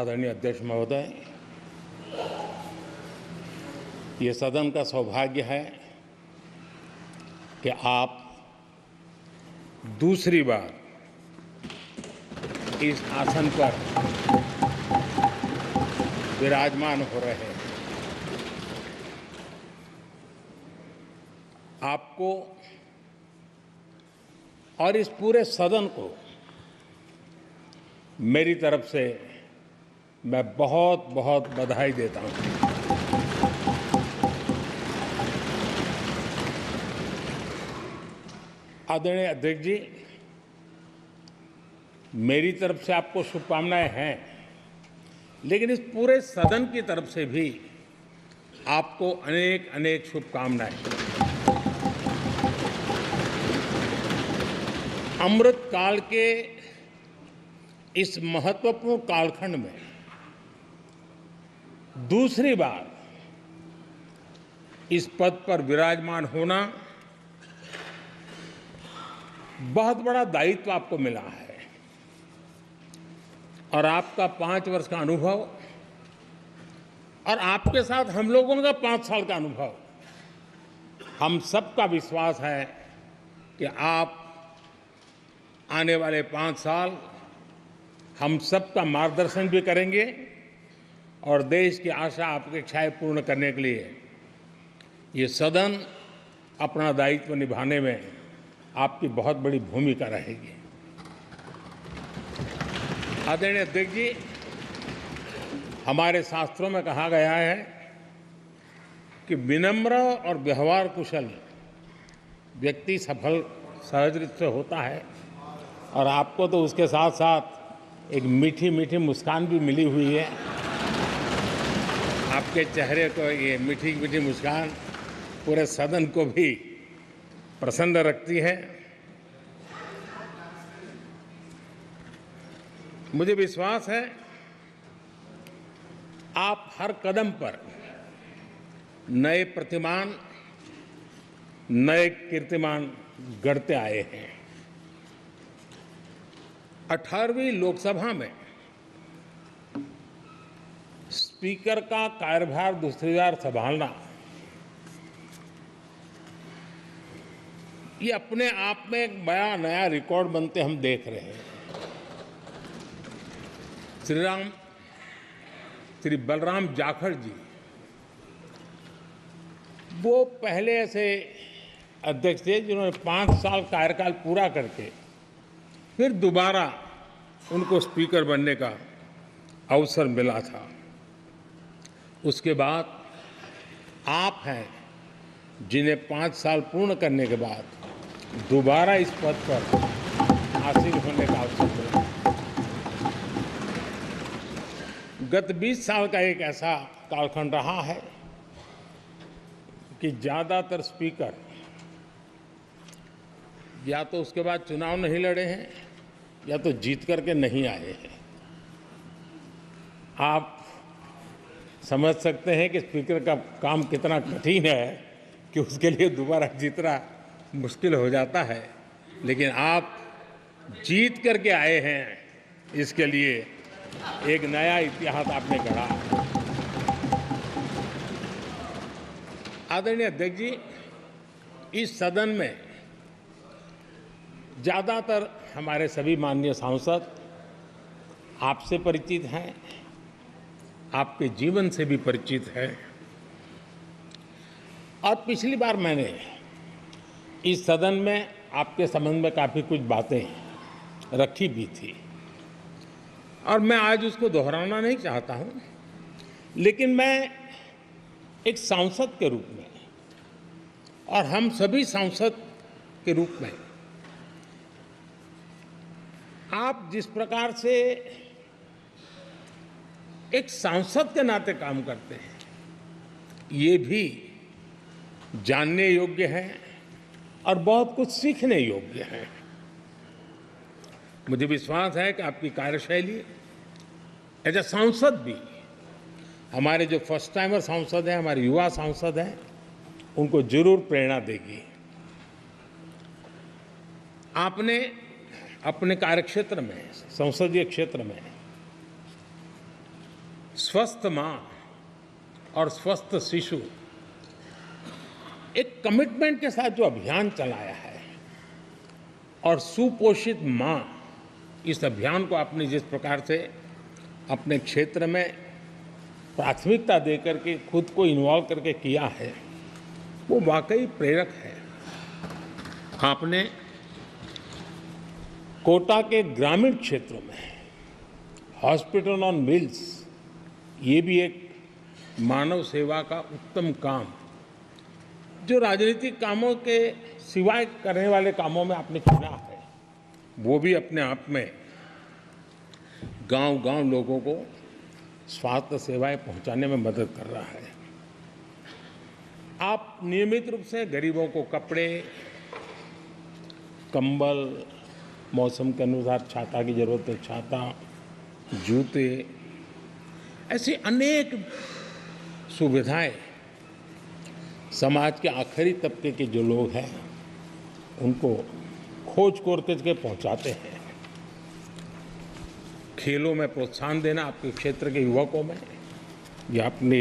आदरणीय अध्यक्ष महोदय, ये सदन का सौभाग्य है कि आप दूसरी बार इस आसन पर विराजमान हो रहे हैं। आपको और इस पूरे सदन को मेरी तरफ से मैं बहुत बहुत बधाई देता हूं। आदरणीय अध्यक्ष जी, मेरी तरफ से आपको शुभकामनाएं हैं, लेकिन इस पूरे सदन की तरफ से भी आपको अनेक अनेक शुभकामनाएं। अमृत काल के इस महत्वपूर्ण कालखंड में दूसरी बार इस पद पर विराजमान होना बहुत बड़ा दायित्व आपको मिला है और आपका 5 वर्ष का अनुभव और आपके साथ हम लोगों का 5 साल का अनुभव, हम सबका विश्वास है कि आप आने वाले 5 साल हम सबका मार्गदर्शन भी करेंगे और देश की आशा अपेक्षाएं पूर्ण करने के लिए ये सदन अपना दायित्व निभाने में आपकी बहुत बड़ी भूमिका रहेगी। आदरणीय अध्यक्ष जी, हमारे शास्त्रों में कहा गया है कि विनम्र और व्यवहार कुशल व्यक्ति सफल सहज रूप से होता है और आपको तो उसके साथ साथ एक मीठी मीठी मुस्कान भी मिली हुई है। आपके चेहरे को ये मीठी मीठी मुस्कान पूरे सदन को भी प्रसन्न रखती है। मुझे विश्वास है आप हर कदम पर नए प्रतिमान, नए कीर्तिमान गढ़ते आए हैं। 18वीं लोकसभा में स्पीकर का कार्यभार दूसरी बार संभालना ये अपने आप में एक बड़ा नया रिकॉर्ड बनते हम देख रहे हैं। श्री बलराम जाखड़ जी वो पहले ऐसे अध्यक्ष थे जिन्होंने 5 साल कार्यकाल पूरा करके फिर दोबारा उनको स्पीकर बनने का अवसर मिला था। उसके बाद आप हैं जिन्हें 5 साल पूर्ण करने के बाद दोबारा इस पद पर आसीन होने का अवसर मिला। गत 20 साल का एक ऐसा कालखंड रहा है कि ज़्यादातर स्पीकर या तो उसके बाद चुनाव नहीं लड़े हैं या तो जीत करके नहीं आए हैं। आप समझ सकते हैं कि स्पीकर का काम कितना कठिन है कि उसके लिए दोबारा जीतना मुश्किल हो जाता है, लेकिन आप जीत करके आए हैं, इसके लिए एक नया इतिहास आपने गढ़ा। आदरणीय अध्यक्ष जी, इस सदन में ज़्यादातर हमारे सभी माननीय सांसद आपसे परिचित हैं, आपके जीवन से भी परिचित हैं और पिछली बार मैंने इस सदन में आपके संबंध में काफ़ी कुछ बातें रखी भी थी और मैं आज उसको दोहराना नहीं चाहता हूं, लेकिन मैं एक सांसद के रूप में और हम सभी सांसद के रूप में आप जिस प्रकार से एक सांसद के नाते काम करते हैं, ये भी जानने योग्य है और बहुत कुछ सीखने योग्य है। मुझे विश्वास है कि आपकी कार्यशैली एज ए सांसद भी हमारे जो फर्स्ट टाइमर सांसद हैं, हमारे युवा सांसद हैं, उनको जरूर प्रेरणा देगी। आपने अपने कार्यक्षेत्र में, संसदीय क्षेत्र में स्वस्थ मां और स्वस्थ शिशु एक कमिटमेंट के साथ जो अभियान चलाया है और सुपोषित मां, इस अभियान को आपने जिस प्रकार से अपने क्षेत्र में प्राथमिकता देकर के खुद को इन्वॉल्व करके किया है, वो वाकई प्रेरक है। आपने कोटा के ग्रामीण क्षेत्रों में हॉस्पिटल ऑन व्हील्स, ये भी एक मानव सेवा का उत्तम काम, जो राजनीतिक कामों के सिवाय करने वाले कामों में आपने चुना है, वो भी अपने आप में गांव-गांव लोगों को स्वास्थ्य सेवाएं पहुंचाने में मदद कर रहा है। आप नियमित रूप से गरीबों को कपड़े, कंबल, मौसम के अनुसार छाता की जरूरत है छाता, जूते, ऐसी अनेक सुविधाएं समाज के आखिरी तबके के जो लोग हैं उनको खोज करके पहुंचाते हैं। खेलों में प्रोत्साहन देना आपके क्षेत्र के युवकों में, ये आपने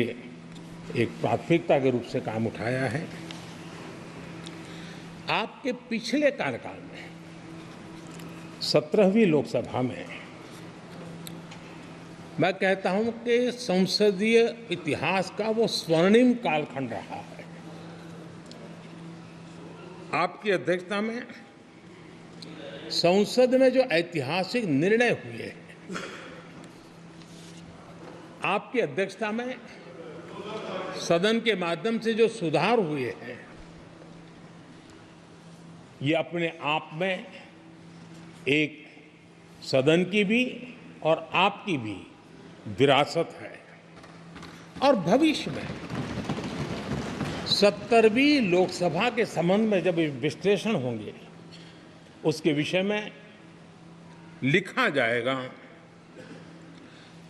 एक प्राथमिकता के रूप से काम उठाया है। आपके पिछले कार्यकाल में 17वीं लोकसभा में मैं कहता हूं कि संसदीय इतिहास का वो स्वर्णिम कालखंड रहा है। आपकी अध्यक्षता में संसद में जो ऐतिहासिक निर्णय हुए हैं, आपकी अध्यक्षता में सदन के माध्यम से जो सुधार हुए हैं, ये अपने आप में एक सदन की भी और आपकी भी विरासत है। और भविष्य में 70वीं लोकसभा के संबंध में जब विश्लेषण होंगे, उसके विषय में लिखा जाएगा,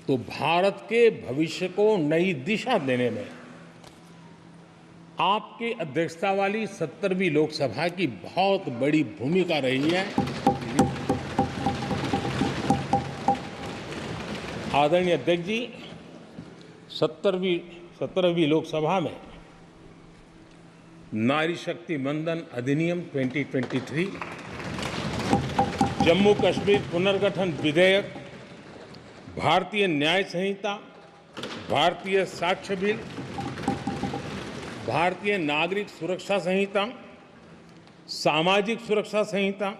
तो भारत के भविष्य को नई दिशा देने में आपकी अध्यक्षता वाली 70वीं लोकसभा की बहुत बड़ी भूमिका रही है। आदरणीय अध्यक्ष जी, 17वीं लोकसभा में नारी शक्ति वंदन अधिनियम 2023, जम्मू कश्मीर पुनर्गठन विधेयक, भारतीय न्याय संहिता, भारतीय साक्ष्य बिल, भारतीय नागरिक सुरक्षा संहिता, सामाजिक सुरक्षा संहिता,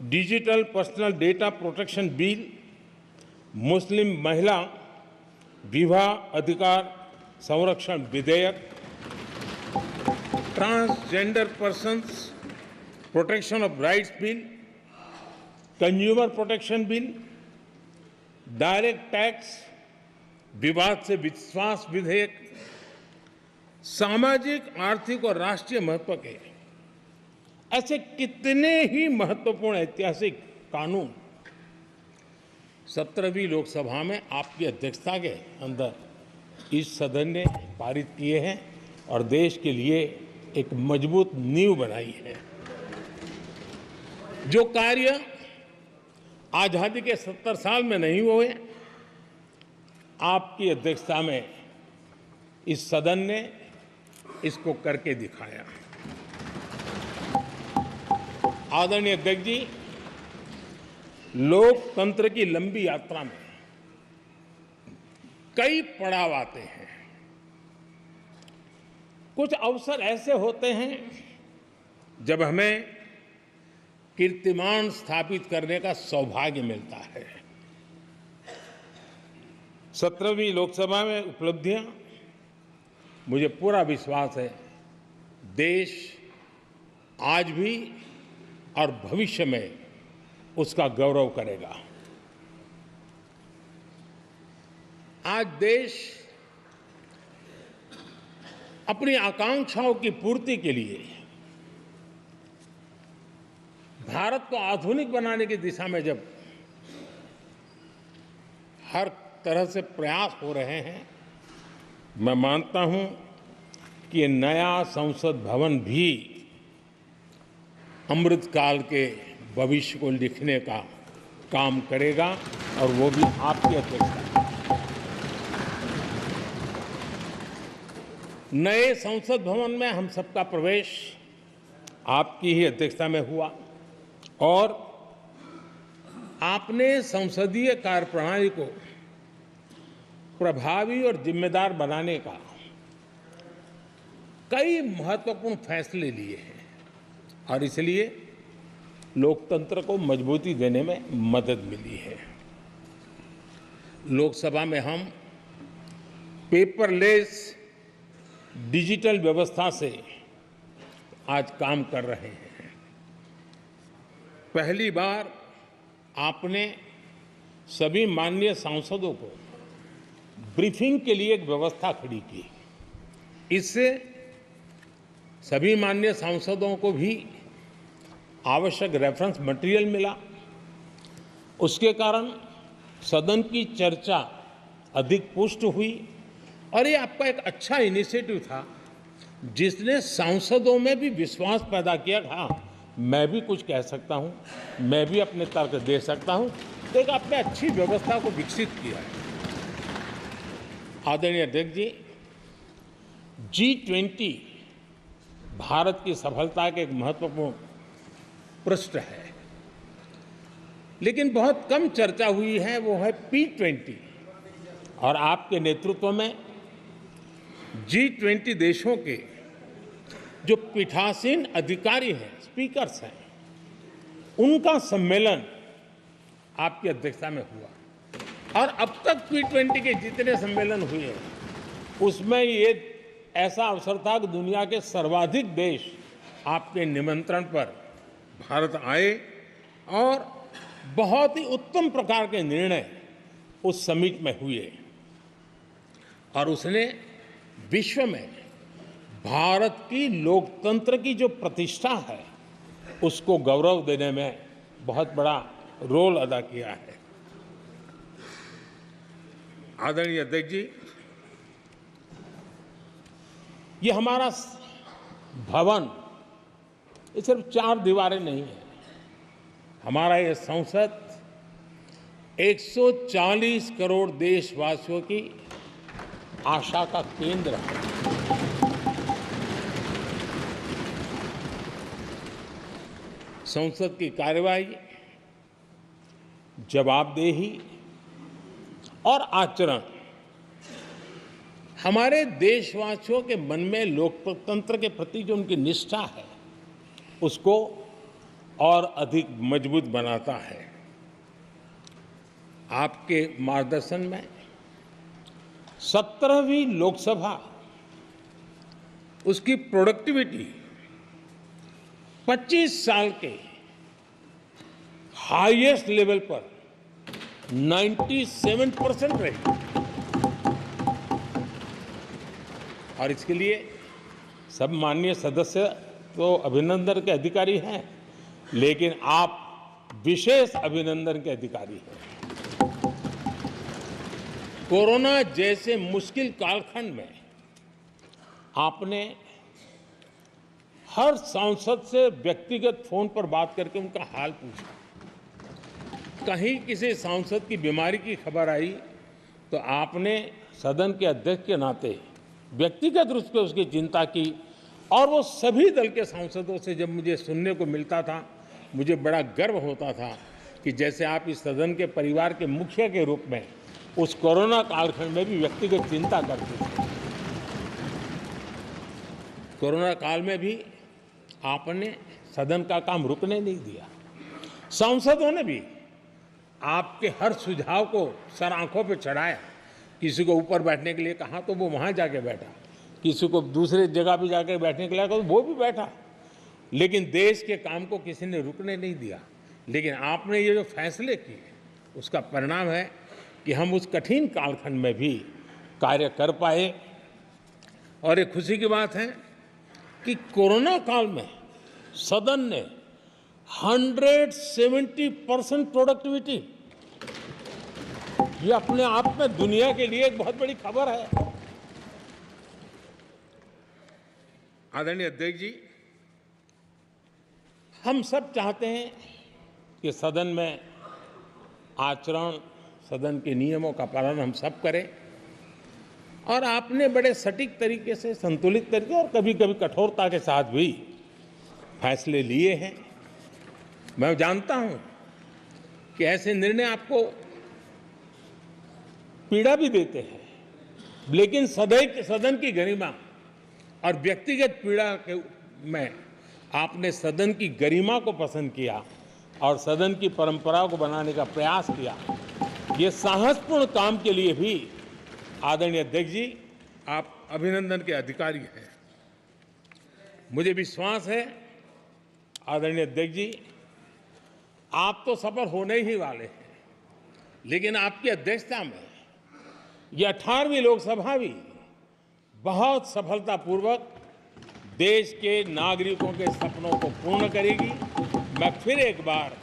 digital personal data protection bill, Muslim महिला विवाह अधिकार संरक्षण विधेयक, transgender persons protection of rights bill, consumer protection bill, direct tax विवाद से विश्वास विधेयक, सामाजिक, आर्थिक और राष्ट्रीय महत्व के ऐसे कितने ही महत्वपूर्ण ऐतिहासिक कानून 17वीं लोकसभा में आपकी अध्यक्षता के अंदर इस सदन ने पारित किए हैं और देश के लिए एक मजबूत नींव बनाई है। जो कार्य आजादी के 70 साल में नहीं हुए, आपकी अध्यक्षता में इस सदन ने इसको करके दिखाया। आदरणीय अध्यक्ष जी, लोकतंत्र की लंबी यात्रा में कई पड़ाव आते हैं। कुछ अवसर ऐसे होते हैं जब हमें कीर्तिमान स्थापित करने का सौभाग्य मिलता है। 17वीं लोकसभा में उपलब्धियां, मुझे पूरा विश्वास है देश आज भी और भविष्य में उसका गौरव करेगा। आज देश अपनी आकांक्षाओं की पूर्ति के लिए भारत को आधुनिक बनाने की दिशा में जब हर तरह से प्रयास हो रहे हैं, मैं मानता हूं कि नया संसद भवन भी अमृतकाल के भविष्य को लिखने का काम करेगा और वो भी आपकी अध्यक्षता में। नए संसद भवन में हम सबका प्रवेश आपकी ही अध्यक्षता में हुआ और आपने संसदीय कार्यप्रणाली को प्रभावी और जिम्मेदार बनाने का कई महत्वपूर्ण फैसले लिए हैं और इसलिए लोकतंत्र को मजबूती देने में मदद मिली है। लोकसभा में हम पेपरलेस डिजिटल व्यवस्था से आज काम कर रहे हैं। पहली बार आपने सभी माननीय सांसदों को ब्रीफिंग के लिए एक व्यवस्था खड़ी की। इससे सभी माननीय सांसदों को भी आवश्यक रेफरेंस मटेरियल मिला। उसके कारण सदन की चर्चा अधिक पुष्ट हुई और ये आपका एक अच्छा इनिशिएटिव था जिसने सांसदों में भी विश्वास पैदा किया। हाँ, मैं भी कुछ कह सकता हूँ, मैं भी अपने तर्क दे सकता हूँ। तो एक आपने अच्छी व्यवस्था को विकसित किया है। आदरणीय अध्यक्ष जी, G20 भारत की सफलता के एक महत्वपूर्ण पृष्ठ है, लेकिन बहुत कम चर्चा हुई है, वो है P20 और आपके नेतृत्व में G20 देशों के जो पीठासीन अधिकारी हैं, स्पीकर्स हैं, उनका सम्मेलन आपकी अध्यक्षता में हुआ और अब तक P20 के जितने सम्मेलन हुए हैं उसमें ये ऐसा अवसर था कि दुनिया के सर्वाधिक देश आपके निमंत्रण पर भारत आए और बहुत ही उत्तम प्रकार के निर्णय उस समिट में हुए और उसने विश्व में भारत की लोकतंत्र की जो प्रतिष्ठा है उसको गौरव देने में बहुत बड़ा रोल अदा किया है। आदरणीय अध्यक्ष जी, ये हमारा भवन ये सिर्फ 4 दीवारें नहीं है। हमारा ये संसद 140 करोड़ देशवासियों की आशा का केंद्र है। संसद की कार्यवाही, जवाबदेही और आचरण हमारे देशवासियों के मन में लोकतंत्र के प्रति जो उनकी निष्ठा है उसको और अधिक मजबूत बनाता है। आपके मार्गदर्शन में 17वीं लोकसभा उसकी प्रोडक्टिविटी 25 साल के हाईएस्ट लेवल पर 97% रही और इसके लिए सब माननीय सदस्य तो अभिनंदन के अधिकारी हैं, लेकिन आप विशेष अभिनंदन के अधिकारी हैं। कोरोना जैसे मुश्किल कालखंड में आपने हर सांसद से व्यक्तिगत फोन पर बात करके उनका हाल पूछा। कहीं किसी सांसद की बीमारी की खबर आई तो आपने सदन के अध्यक्ष के नाते व्यक्तिगत रूप से उसकी चिंता की और वो सभी दल के सांसदों से जब मुझे सुनने को मिलता था, मुझे बड़ा गर्व होता था कि जैसे आप इस सदन के परिवार के मुखिया के रूप में उस कोरोना कालखंड में भी व्यक्तिगत चिंता करते थे। कोरोना काल में भी आपने सदन का काम रुकने नहीं दिया। सांसदों ने भी आपके हर सुझाव को सर आंखों पर चढ़ाया। किसी को ऊपर बैठने के लिए कहा तो वो वहाँ जाके बैठा, किसी को दूसरे जगह भी जाके बैठने के लिए कहा तो वो भी बैठा, लेकिन देश के काम को किसी ने रुकने नहीं दिया। लेकिन आपने ये जो फैसले किए उसका परिणाम है कि हम उस कठिन कालखंड में भी कार्य कर पाए। और ये खुशी की बात है कि कोरोना काल में सदन ने 170% प्रोडक्टिविटी, ये अपने आप में दुनिया के लिए एक बहुत बड़ी खबर है। आदरणीय अध्यक्ष जी, हम सब चाहते हैं कि सदन में आचरण, सदन के नियमों का पालन हम सब करें। और आपने बड़े सटीक तरीके से, संतुलित तरीके और कभी-कभी कठोरता के साथ भी फैसले लिए हैं। मैं जानता हूं कि ऐसे निर्णय आपको पीड़ा भी देते हैं, लेकिन सदन की गरिमा और व्यक्तिगत पीड़ा के में आपने सदन की गरिमा को पसंद किया और सदन की परंपरा को बनाने का प्रयास किया। ये साहसपूर्ण काम के लिए भी आदरणीय अध्यक्ष जी, आप अभिनंदन के अधिकारी हैं। मुझे विश्वास है आदरणीय अध्यक्ष जी, आप तो सफल होने ही वाले हैं, लेकिन आपकी अध्यक्षता में ये 18वीं लोकसभा भी बहुत सफलतापूर्वक देश के नागरिकों के सपनों को पूर्ण करेगी। मैं फिर एक बार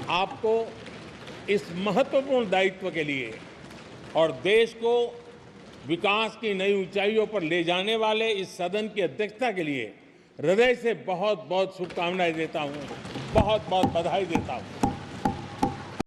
आपको इस महत्वपूर्ण दायित्व के लिए और देश को विकास की नई ऊंचाइयों पर ले जाने वाले इस सदन की अध्यक्षता के लिए हृदय से बहुत बहुत शुभकामनाएं देता हूं, बहुत बहुत बधाई देता हूं।